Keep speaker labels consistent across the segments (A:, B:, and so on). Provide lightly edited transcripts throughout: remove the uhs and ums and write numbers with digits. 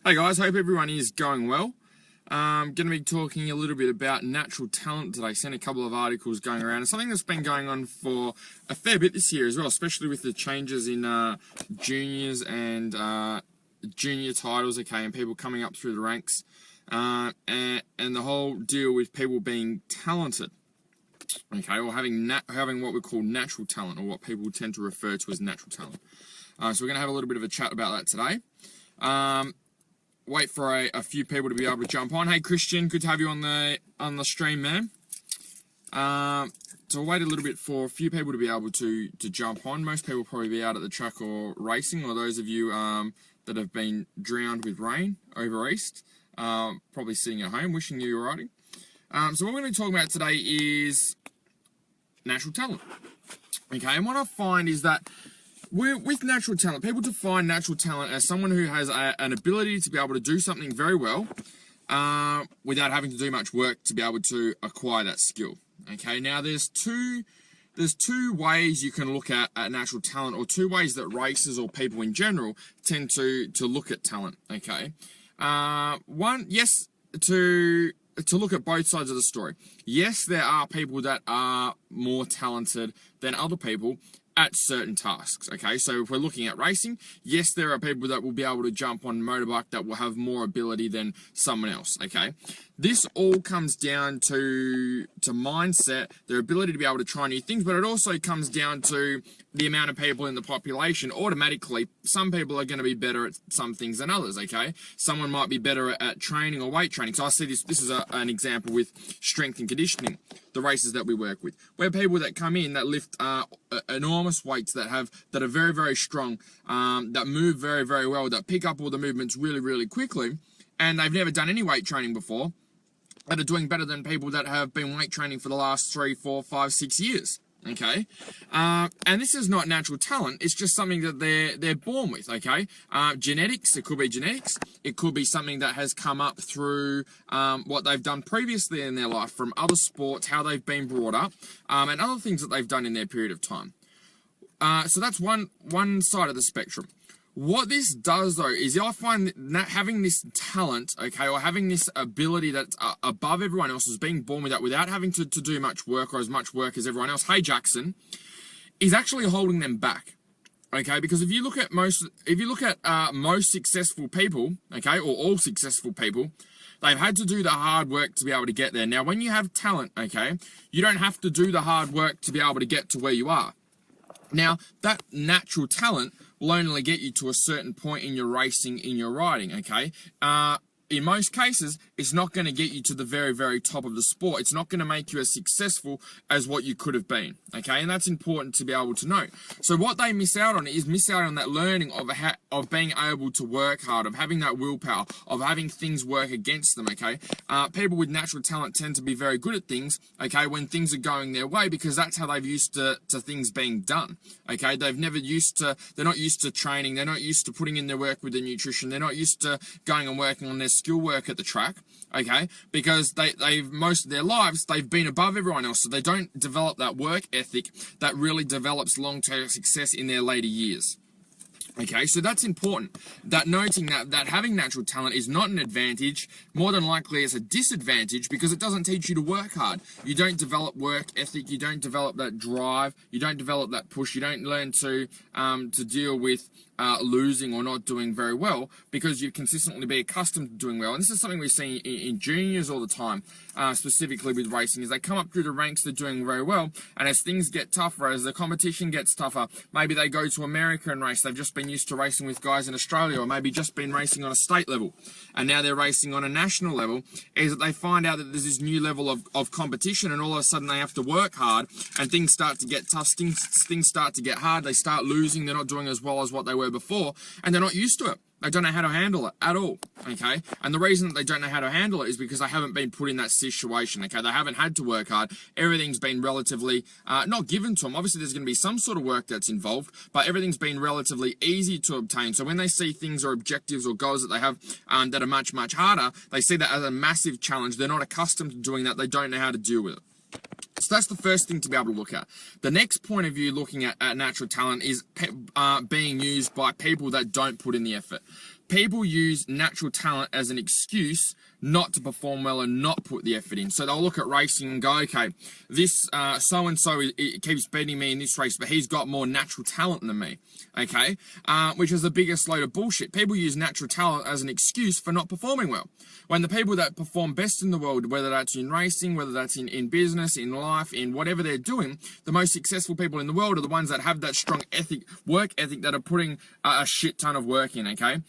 A: Hey guys, hope everyone is going well. I'm going to be talking a little bit about natural talent today. Seen a couple of articles going around. It's something that's been going on for a fair bit this year as well, especially with the changes in juniors and junior titles, and people coming up through the ranks, and the whole deal with people being talented, or having what we call natural talent, or what people tend to refer to as natural talent. So we're going to have a little bit of a chat about that today. Wait for a few people to be able to jump on. Hey Christian, good to have you on the stream, man. So wait a little bit for a few people to be able to jump on. Most people will probably be out at the track or racing, or those of you that have been drowned with rain over east, probably sitting at home wishing you were riding. So what we're going to be talking about today is natural talent. Okay, and what I find is that with natural talent, people define natural talent as someone who has an ability to be able to do something very well without having to do much work to be able to acquire that skill. Okay, now there's two ways you can look at natural talent, or two ways that racers or people in general tend to look at talent. Okay, one, yes, to look at both sides of the story. Yes, there are people that are more talented than other people at certain tasks. Okay, so if we're looking at racing, yes, there are people that will be able to jump on a motorbike that will have more ability than someone else. Okay, this all comes down to mindset, their ability to be able to try new things, but it also comes down to the amount of people in the population. Automatically, some people are going to be better at some things than others. Okay, someone might be better at training or weight training. So I see this is an example with strength and conditioning, the races that we work with, where people that come in that lift enormous weights, that are very, very strong, that move very, very well, that pick up all the movements really, really quickly, and they've never done any weight training before, that are doing better than people that have been weight training for the last 3, 4, 5, 6 years. Okay, and this is not natural talent. It's just something that they're born with. Okay, genetics. It could be genetics. It could be something that has come up through what they've done previously in their life, from other sports, how they've been brought up, and other things that they've done in their period of time. So that's one side of the spectrum. What this does, though, is I find that having this talent, okay, or having this ability that's above everyone else, is being born with that without having to do much work, or as much work as everyone else, hey Jackson, is actually holding them back. Okay, because if you look at most successful people, okay, or all successful people, they've had to do the hard work to be able to get there. Now, when you have talent, okay, you don't have to do the hard work to be able to get to where you are. Now, that natural talent will only get you to a certain point in your racing, in your riding, okay? In most cases, it's not going to get you to the very, very top of the sport. It's not going to make you as successful as what you could have been, okay? And that's important to be able to know. So what they miss out on is that learning of being able to work hard, of having that willpower, of having things work against them, okay? People with natural talent tend to be very good at things, okay, when things are going their way, because that's how they've used to things being done, okay? They're not used to training. They're not used to putting in their work with their nutrition. They're not used to going and working on their skill work at the track, okay, because they've most of their lives they've been above everyone else, so they don't develop that work ethic that really develops long-term success in their later years. Okay, so that's important, that noting that having natural talent is not an advantage. More than likely it's a disadvantage, because it doesn't teach you to work hard. You don't develop work ethic, you don't develop that drive, you don't develop that push, you don't learn to deal with losing or not doing very well, because you consistently be accustomed to doing well. And this is something we see in juniors all the time, specifically with racing, is they come up through the ranks, they're doing very well, and as things get tougher, as the competition gets tougher, maybe they go to America and race. They've just been used to racing with guys in Australia, or maybe just been racing on a state level, and now they're racing on a national level, is that they find out that there's this new level of competition, and all of a sudden they have to work hard, and things start to get tough, things start to get hard, they start losing, they're not doing as well as what they were before, and they're not used to it. They don't know how to handle it at all, okay? And the reason that they don't know how to handle it is because they haven't been put in that situation, okay? They haven't had to work hard. Everything's been relatively, not given to them. Obviously, there's going to be some sort of work that's involved, but everything's been relatively easy to obtain. So when they see things or objectives or goals that they have that are much, much harder, they see that as a massive challenge. They're not accustomed to doing that. They don't know how to deal with it. So that's the first thing to be able to look at. The next point of view looking at natural talent is being used by people that don't put in the effort. people use natural talent as an excuse not to perform well and not put the effort in. So they'll look at racing and go, okay, this so-and-so keeps beating me in this race, but he's got more natural talent than me, okay? Which is the biggest load of bullshit. People use natural talent as an excuse for not performing well. When the people that perform best in the world, whether that's in racing, whether that's in business, in life, in whatever they're doing, the most successful people in the world are the ones that have that strong work ethic, that are putting a shit ton of work in, okay?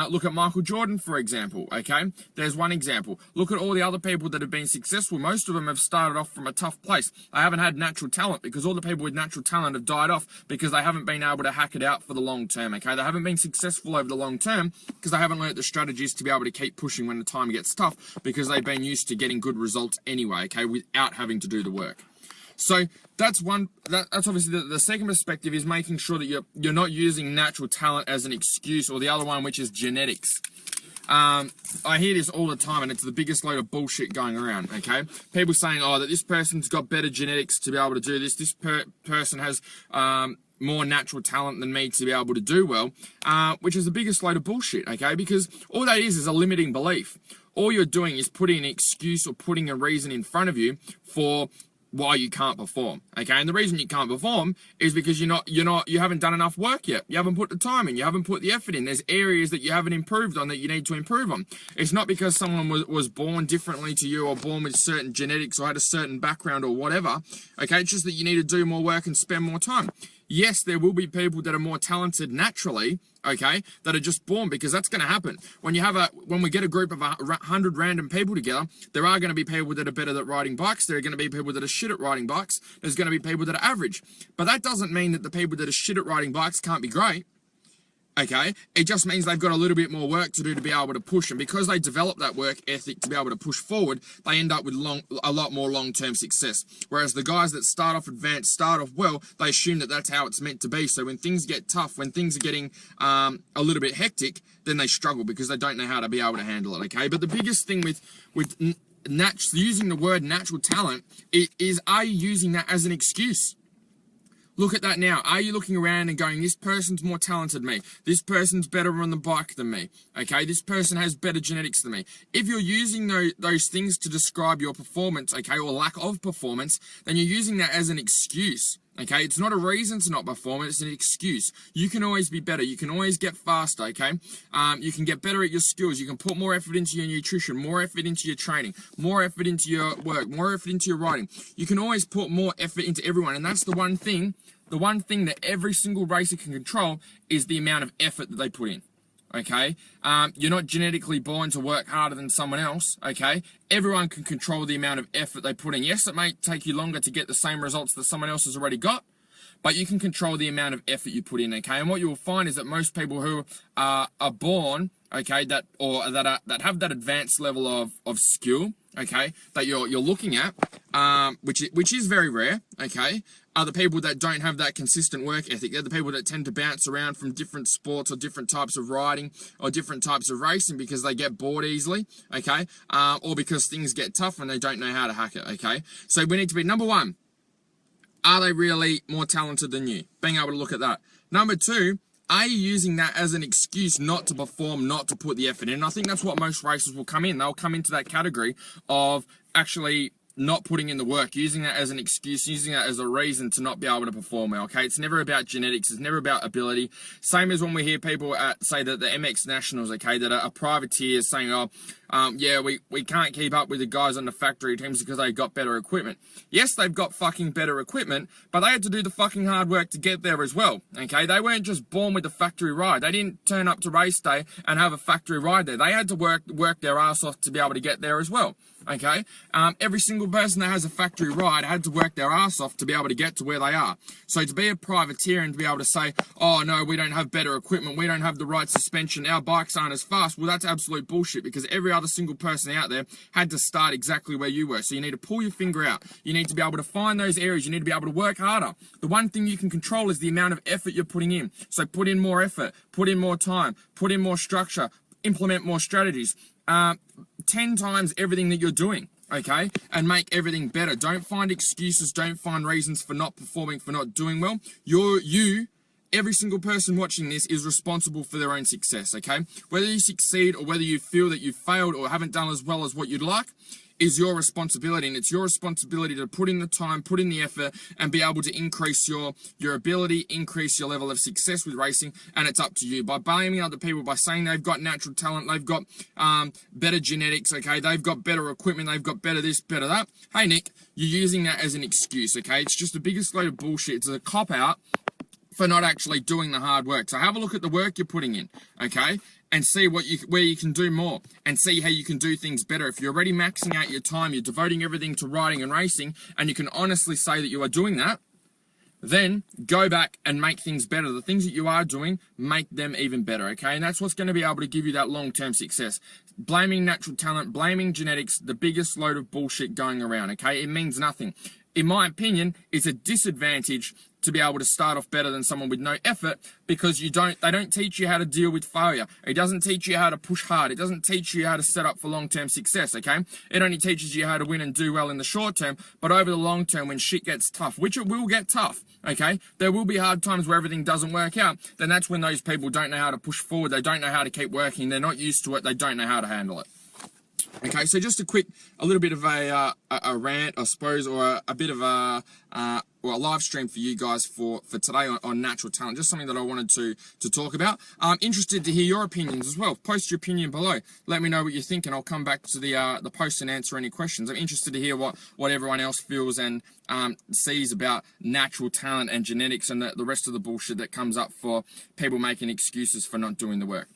A: Look at Michael Jordan, for example, okay? There's one example. Look at all the other people that have been successful. Most of them have started off from a tough place. They haven't had natural talent, because all the people with natural talent have died off because they haven't been able to hack it out for the long term, okay? They haven't been successful over the long term because they haven't learnt the strategies to be able to keep pushing when the time gets tough, because they've been used to getting good results anyway, okay, without having to do the work. So that's obviously the second perspective, is making sure that you're not using natural talent as an excuse, or the other one, which is genetics. I hear this all the time, and it's the biggest load of bullshit going around, okay? People saying, oh, that this person's got better genetics to be able to do this. This person has more natural talent than me to be able to do well, which is the biggest load of bullshit, okay? Because all that is a limiting belief. All you're doing is putting an excuse or putting a reason in front of you for why you can't perform, okay? And the reason you can't perform is because you haven't done enough work yet. You haven't put the time in, you haven't put the effort in. There's areas that you haven't improved on that you need to improve on. It's not because someone was born differently to you, or born with certain genetics, or had a certain background, or whatever, okay? It's just that you need to do more work and spend more time. Yes, there will be people that are more talented naturally, okay, that are just born, because that's going to happen. When we get a group of 100 random people together, there are going to be people that are better at riding bikes. There are going to be people that are shit at riding bikes. There's going to be people that are average. But that doesn't mean that the people that are shit at riding bikes can't be great. Okay, it just means they've got a little bit more work to do to be able to push, and because they develop that work ethic to be able to push forward, they end up with a lot more long-term success. Whereas the guys that start off advanced, start off well, they assume that that's how it's meant to be. So when things get tough, when things are getting a little bit hectic, then they struggle because they don't know how to be able to handle it. Okay, but the biggest thing with using the word natural talent is, are you using that as an excuse? Look at that now. Are you looking around and going, this person's more talented than me? This person's better on the bike than me. Okay, this person has better genetics than me. If you're using those things to describe your performance, okay, or lack of performance, then you're using that as an excuse. Okay, it's not a reason to not perform, it's an excuse. You can always be better. You can always get faster, okay? You can get better at your skills. You can put more effort into your nutrition, more effort into your training, more effort into your work, more effort into your writing. You can always put more effort into everyone, and that's the one thing that every single racer can control, is the amount of effort that they put in. Okay, you're not genetically born to work harder than someone else. Okay, everyone can control the amount of effort they put in. Yes, it may take you longer to get the same results that someone else has already got, but you can control the amount of effort you put in. Okay, and what you will find is that most people who are born, okay, that have that advanced level of skill, okay, that you're looking at, which is very rare, okay, are the people that don't have that consistent work ethic. They're the people that tend to bounce around from different sports or different types of riding or different types of racing because they get bored easily, okay, or because things get tough and they don't know how to hack it, okay. So we need to be, number one, are they really more talented than you? Being able to look at that. Number two, are you using that as an excuse not to perform, not to put the effort in? And I think that's what most racers will come in. They'll come into that category of actually not putting in the work, using that as an excuse, using that as a reason to not be able to perform well, okay? It's never about genetics, it's never about ability. Same as when we hear people say that the MX Nationals, okay, that are privateers saying, oh, yeah, we can't keep up with the guys on the factory teams because they've got better equipment. Yes, they've got fucking better equipment, but they had to do the fucking hard work to get there as well, okay? They weren't just born with the factory ride. They didn't turn up to race day and have a factory ride there. They had to work their ass off to be able to get there as well, okay? Every single person that has a factory ride had to work their ass off to be able to get to where they are. So to be a privateer and to be able to say, oh no, we don't have better equipment, we don't have the right suspension, our bikes aren't as fast, well, that's absolute bullshit, because every other single person out there had to start exactly where you were. So you need to pull your finger out. You need to be able to find those areas. You need to be able to work harder. The one thing you can control is the amount of effort you're putting in. So put in more effort, put in more time, put in more structure, implement more strategies. 10 times everything that you're doing, okay, and make everything better. Don't find excuses, don't find reasons for not performing, for not doing well. You every single person watching this is responsible for their own success, okay? Whether you succeed or whether you feel that you've failed or haven't done as well as what you'd like is your responsibility, and it's your responsibility to put in the time, put in the effort, and be able to increase your ability, increase your level of success with racing, and it's up to you. By blaming other people, by saying they've got natural talent, they've got better genetics, okay, they've got better equipment, they've got better this, better that. Hey, Nick, you're using that as an excuse, okay? It's just the biggest load of bullshit. It's a cop-out for not actually doing the hard work. So have a look at the work you're putting in, okay? And see where you can do more, and see how you can do things better. If you're already maxing out your time, you're devoting everything to riding and racing, and you can honestly say that you are doing that, then go back and make things better. The things that you are doing, make them even better, okay? And that's what's going to be able to give you that long-term success. Blaming natural talent, blaming genetics, the biggest load of bullshit going around, okay? It means nothing. In my opinion, it's a disadvantage to be able to start off better than someone with no effort, because they don't teach you how to deal with failure. It doesn't teach you how to push hard. It doesn't teach you how to set up for long-term success, okay? It only teaches you how to win and do well in the short term, but over the long term, when shit gets tough, which it will get tough, okay? There will be hard times where everything doesn't work out. Then that's when those people don't know how to push forward. They don't know how to keep working. They're not used to it. They don't know how to handle it. Okay, so just a little bit of a rant, I suppose, or a bit of a live stream for you guys for today on natural talent. Just something that I wanted to talk about. I'm interested to hear your opinions as well. Post your opinion below. Let me know what you think, and I'll come back to the post and answer any questions. I'm interested to hear what everyone else feels and sees about natural talent and genetics and the rest of the bullshit that comes up for people making excuses for not doing the work.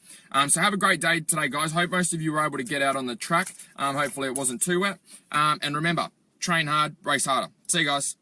A: So have a great day today, guys. Hope most of you were able to get out on the track. Hopefully it wasn't too wet. And remember, train hard, race harder. See you guys.